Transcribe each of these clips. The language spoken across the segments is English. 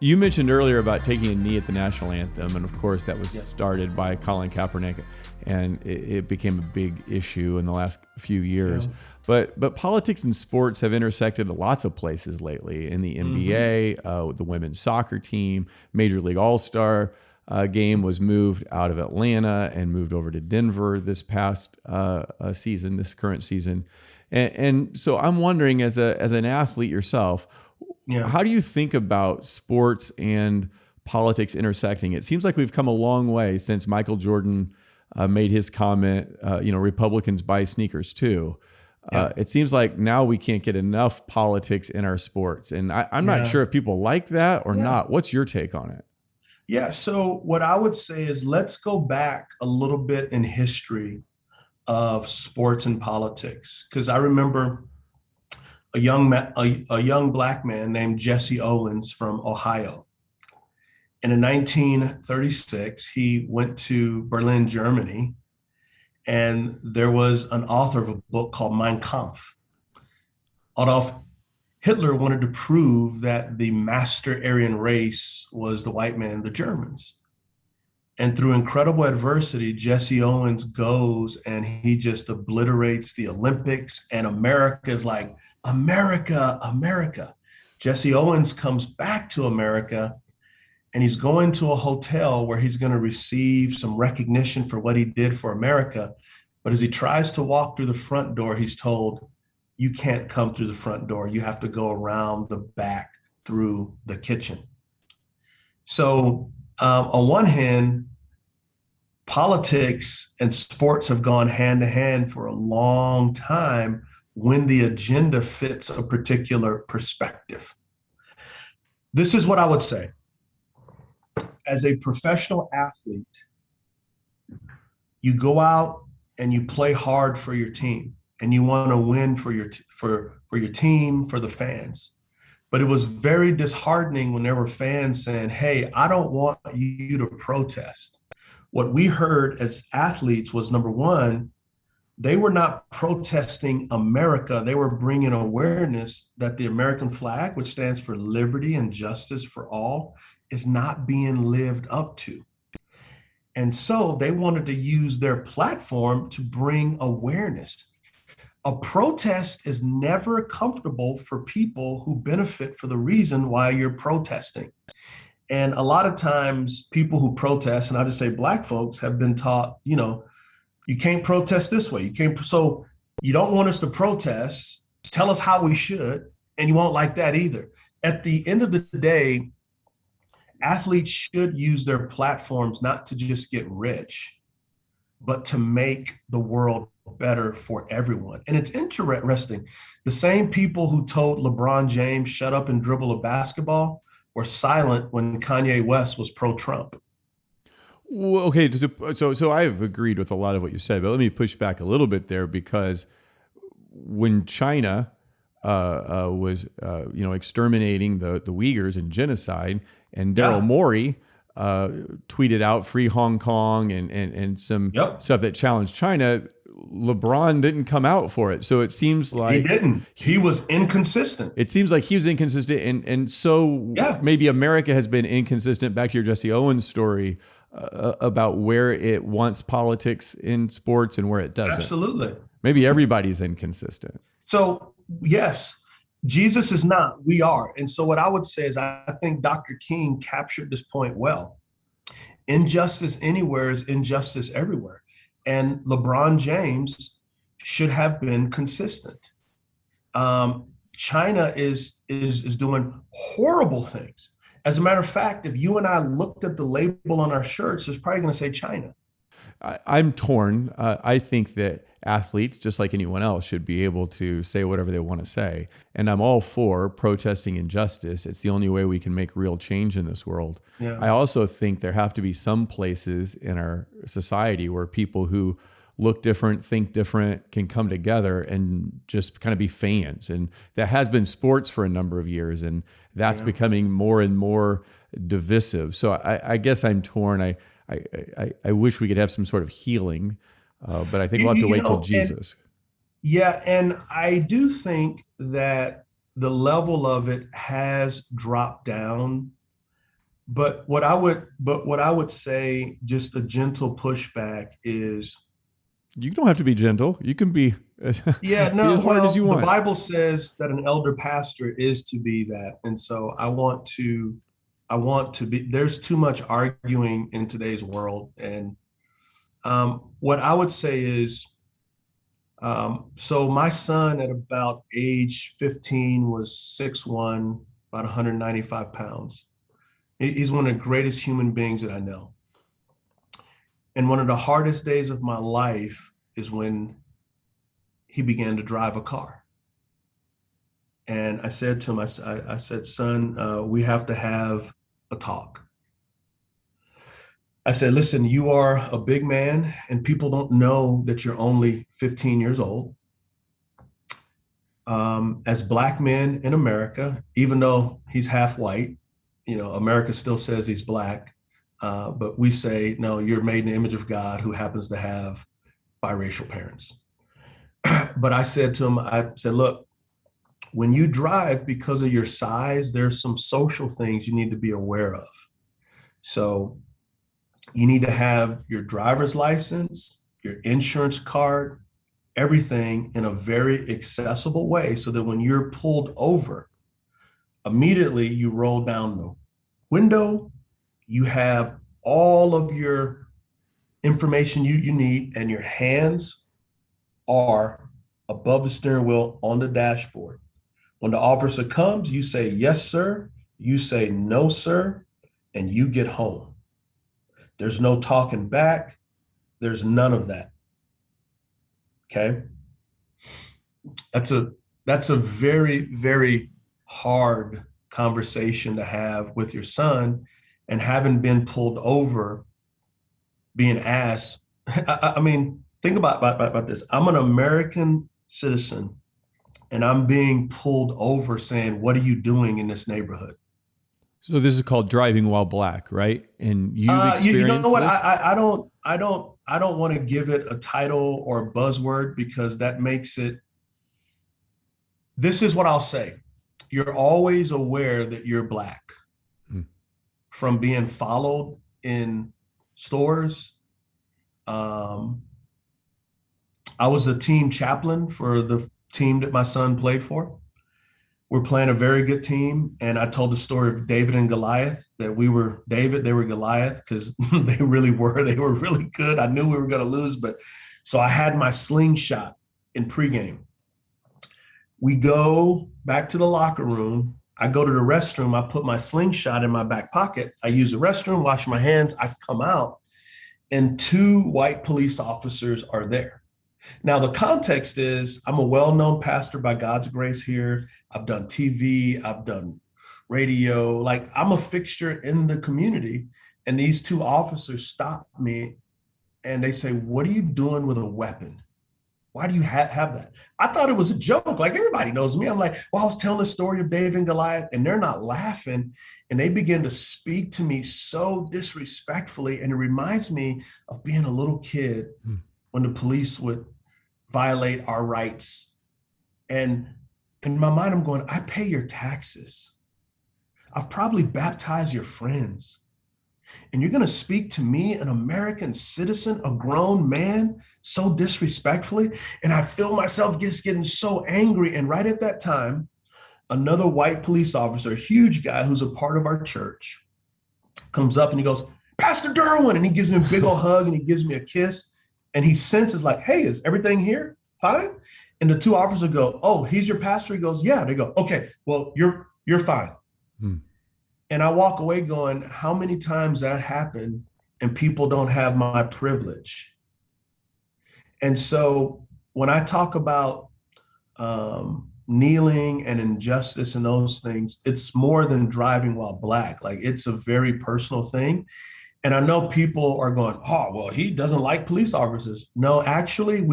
You mentioned earlier about taking a knee at the national anthem, and of course that was Yeah. started by Colin Kaepernick, and it became a big issue in the last few years. Yeah. But politics and sports have intersected at lots of places lately. In the Hmm. NBA, the women's soccer team, Major League All Star game was moved out of Atlanta and moved over to Denver this past season, this current season. And so I'm wondering, as an athlete yourself, Yeah. how do you think about sports and politics intersecting? It seems like we've come a long way since Michael Jordan made his comment, Republicans buy sneakers too. Yeah. It seems like now we can't get enough politics in our sports. And I'm not Yeah. sure if people like that or Yeah. not. What's your take on it? Yeah. So what I would say is let's go back a little bit in history of sports and politics. Because I remember a young black man named Jesse Owens from Ohio. And in 1936, he went to Berlin, Germany, and there was an author of a book called Mein Kampf. Adolf Hitler wanted to prove that the master Aryan race was the white man, the Germans. And through incredible adversity, Jesse Owens goes and he just obliterates the Olympics, and America is like, America, America. Jesse Owens comes back to America and he's going to a hotel where he's going to receive some recognition for what he did for America. But as he tries to walk through the front door, he's told, you can't come through the front door. You have to go around the back through the kitchen. So, on one hand, politics and sports have gone hand to hand for a long time when the agenda fits a particular perspective. This is what I would say. As a professional athlete, you go out and you play hard for your team and you want to win for your team, for the fans. But it was very disheartening when there were fans saying, "Hey, I don't want you to protest." What we heard as athletes was, number one, they were not protesting America. They were bringing awareness that the American flag, which stands for liberty and justice for all, is not being lived up to. And so they wanted to use their platform to bring awareness. A protest is never comfortable for people who benefit for the reason why you're protesting. And a lot of times, people who protest, and I just say black folks, have been taught, you can't protest this way. You can't. So you don't want us to protest. Tell us how we should, and you won't like that either. At the end of the day, athletes should use their platforms not to just get rich, but to make the world better for everyone. And it's interesting. The same people who told LeBron James, shut up and dribble a basketball, were silent when Kanye West was pro-Trump. Well, okay, so I've agreed with a lot of what you said, but let me push back a little bit there because when China was exterminating the Uyghurs and genocide, and Daryl Yeah. Morey tweeted out "Free Hong Kong" and some Yep. stuff that challenged China, LeBron didn't come out for it. So it seems He like didn't. He was inconsistent. he was inconsistent, and so Yeah, maybe America has been inconsistent. Back to your Jesse Owens story about where it wants politics in sports and where it doesn't. absolutely. Maybe everybody's inconsistent. So, yes, Jesus is not, we are. And so, what I would say is, I think Dr. King captured this point well. Injustice anywhere is injustice everywhere. And LeBron James should have been consistent. China is doing horrible things. As a matter of fact, if you and I looked at the label on our shirts, it's probably going to say China. I'm torn. I think that athletes, just like anyone else, should be able to say whatever they want to say. And I'm all for protesting injustice. It's the only way we can make real change in this world. Yeah. I also think there have to be some places in our society where people who look different, think different, can come together and just kind of be fans. And that has been sports for a number of years. And that's becoming more and more divisive. So I guess I'm torn. I wish we could have some sort of healing, but I think we'll have to wait till Jesus. And I do think that the level of it has dropped down. what I would say, just a gentle pushback is, You don't have to be gentle. You can be yeah, be no, as hard as well, you the want. Bible says that an elder pastor is to be that. And so I want to be, there's too much arguing in today's world. And what I would say is, so my son at about age 15 was 6'1", about 195 pounds. He's one of the greatest human beings that I know. And one of the hardest days of my life is when he began to drive a car. And I said to him, I said, son, we have to have a talk. I said, listen, you are a big man and people don't know that you're only 15 years old. As Black men in America, even though he's half white, you know, America still says he's Black. But we say, no, you're made in the image of God who happens to have biracial parents. But I said to him, I said, look, when you drive, because of your size, there's some social things you need to be aware of. So you need to have your driver's license, your insurance card, everything in a very accessible way so that when you're pulled over, immediately you roll down the window, you have all of your information you need, and your hands are above the steering wheel on the dashboard. When the officer comes, you say, yes, sir. You say, no, sir, and you get home. There's no talking back. There's none of that. Okay. That's a very, very hard conversation to have with your son, and having been pulled over, being asked, I mean, think about this. I'm an American citizen and I'm being pulled over saying, what are you doing in this neighborhood? So this is called driving while Black, right? And you've You know experienced what? this. I don't want to give it a title or a buzzword because that makes it. This is what I'll say. You're always aware that you're Black Hmm. from being followed in stores. Um, I was a team chaplain for the team that my son played for. We're playing a very good team. And I told the story of David and Goliath, that we were David, they were Goliath, because they really were. They were really good. I knew we were going to lose, but so I had my slingshot in pregame. We go back to the locker room. I go to the restroom. I put my slingshot in my back pocket. I use the restroom, wash my hands. I come out, and two white police officers are there. Now, the context is I'm a well-known pastor by God's grace here. I've done TV, I've done radio, like I'm a fixture in the community. And these two officers stop me and they say, what are you doing with a weapon? Why do you have that? I thought it was a joke. Like everybody knows me. I'm like, well, I was telling the story of David and Goliath, and they're not laughing. And they begin to speak to me so disrespectfully. And it reminds me of being a little kid when the police would violate our rights. And in my mind, I'm going, I pay your taxes. I've probably baptized your friends. And you're going to speak to me, an American citizen, a grown man, so disrespectfully. And I feel myself just getting so angry. And right at that time, another white police officer, a huge guy who's a part of our church, comes up and he goes, Pastor Derwin. And he gives me a big old hug and he gives me a kiss. And he senses like, hey, is everything here fine? And the two officers go, oh, he's your pastor? He goes, yeah. They go, okay, well, you're fine. Hmm. And I walk away going, how many times that happened and people don't have my privilege? And so when I talk about kneeling and injustice and those things, it's more than driving while Black. Like it's a very personal thing. And I know people are going, oh, well, he doesn't like police officers. No, actually,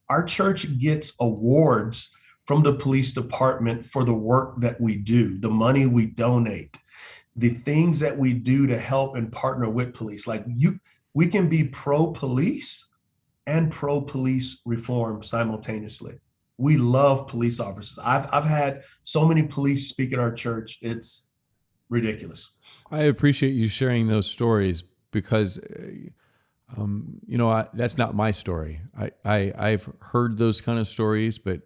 our church gets awards from the police department for the work that we do, the money we donate, the things that we do to help and partner with police. Like we can be pro-police and pro-police reform simultaneously. We love police officers. I've had so many police speak at our church. It's ridiculous. I appreciate you sharing those stories because, that's not my story. I've heard those kind of stories, but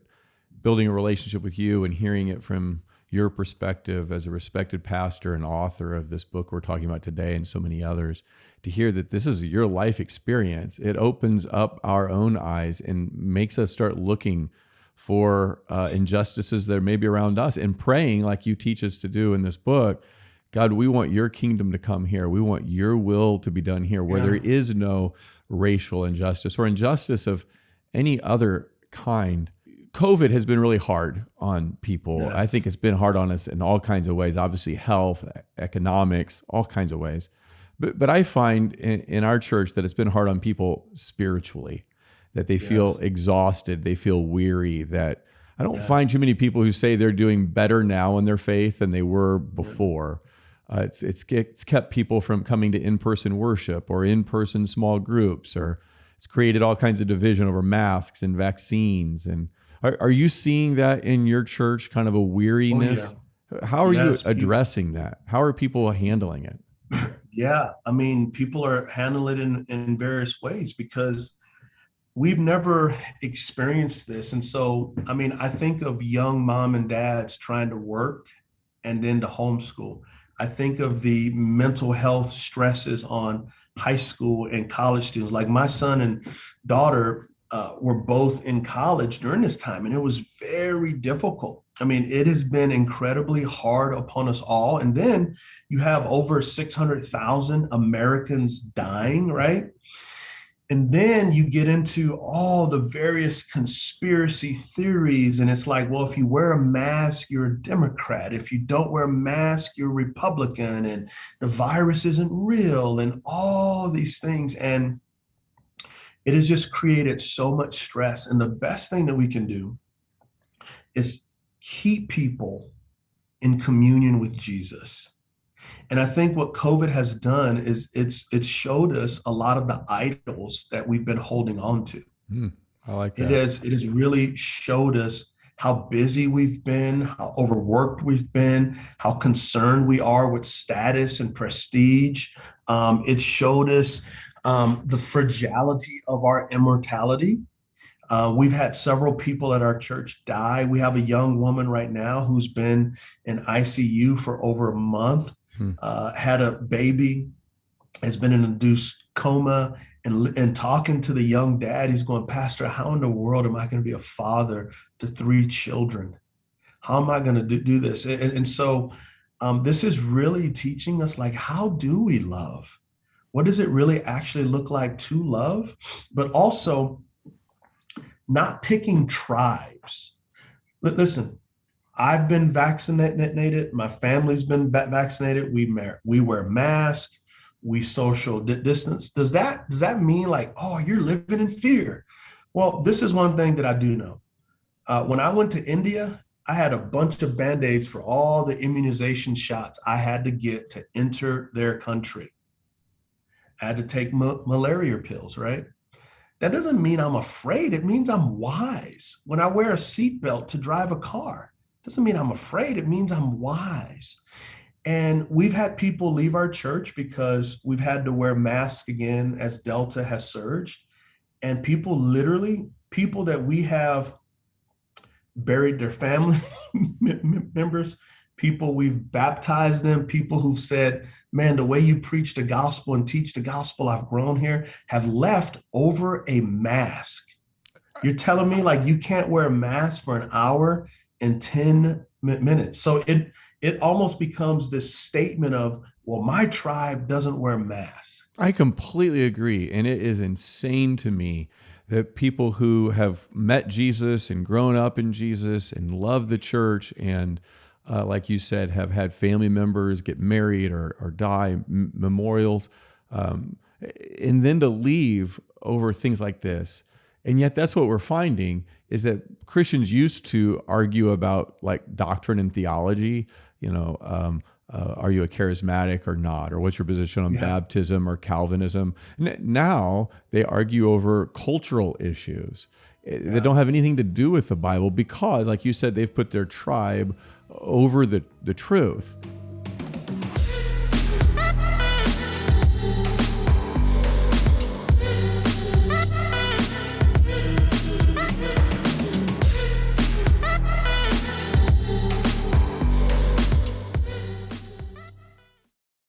building a relationship with you and hearing it from your perspective as a respected pastor and author of this book we're talking about today and so many others, to hear that this is your life experience, it opens up our own eyes and makes us start looking for injustices that are maybe around us and praying like you teach us to do in this book. God, we want your kingdom to come here. We want your will to be done here where there is no racial injustice or injustice of any other kind. COVID has been really hard on people. Yes. I think it's been hard on us in all kinds of ways, obviously health, economics, all kinds of ways. But I find in our church that it's been hard on people spiritually, that they feel exhausted, they feel weary, that I don't find too many people who say they're doing better now in their faith than they were before. It's kept people from coming to in-person worship or in-person small groups, or it's created all kinds of division over masks and vaccines. And are you seeing that in your church, kind of a weariness? Oh, yeah. How are you addressing that? How are people handling it? Yeah, I mean, people are handling it in various ways because we've never experienced this. And so, I mean, I think of young mom and dads trying to work and then to homeschool. I think of the mental health stresses on high school and college students. Like my son and daughter were both in college during this time, and it was very difficult. I mean, it has been incredibly hard upon us all. And then you have over 600,000 Americans dying, right? And then you get into all the various conspiracy theories. And it's like, well, if you wear a mask, you're a Democrat. If you don't wear a mask, you're a Republican. And the virus isn't real and all these things. And it has just created so much stress. And the best thing that we can do is keep people in communion with Jesus. And I think what COVID has done is it's showed us a lot of the idols that we've been holding on to. I like that. It has really showed us how busy we've been, how overworked we've been, how concerned we are with status and prestige. It showed us the fragility of our immortality. We've had several people at our church die. We have a young woman right now who's been in ICU for over a month. Had a baby, has been in an induced coma, and talking to the young dad, he's going, Pastor, how in the world am I going to be a father to 3 children? How am I going to do this? And so this is really teaching us, like, how do we love? What does it really actually look like to love? But also not picking tribes. Listen, I've been vaccinated. My family's been vaccinated. We wear masks. We social distance. Does that mean like, oh, you're living in fear? Well, this is one thing that I do know. When I went to India, I had a bunch of Band-Aids for all the immunization shots I had to get to enter their country. I had to take malaria pills, right? That doesn't mean I'm afraid. It means I'm wise. When I wear a seatbelt to drive a car, doesn't mean I'm afraid. It means I'm wise. And we've had people leave our church because we've had to wear masks again as Delta has surged. And people that we have buried their family members, people we've baptized them, people who've said, man, the way you preach the gospel and teach the gospel, I've grown here, have left over a mask. You're telling me like you can't wear a mask for an hour and 10 minutes. So it almost becomes this statement of, well, my tribe doesn't wear masks. I completely agree. And it is insane to me that people who have met Jesus and grown up in Jesus and love the church and like you said, have had family members get married or die, memorials, and then to leave over things like this. And yet that's what we're finding is that Christians used to argue about like doctrine and theology, are you a charismatic or not? Or what's your position on baptism or Calvinism? Now they argue over cultural issues that don't have anything to do with the Bible because, like you said, they've put their tribe over the truth.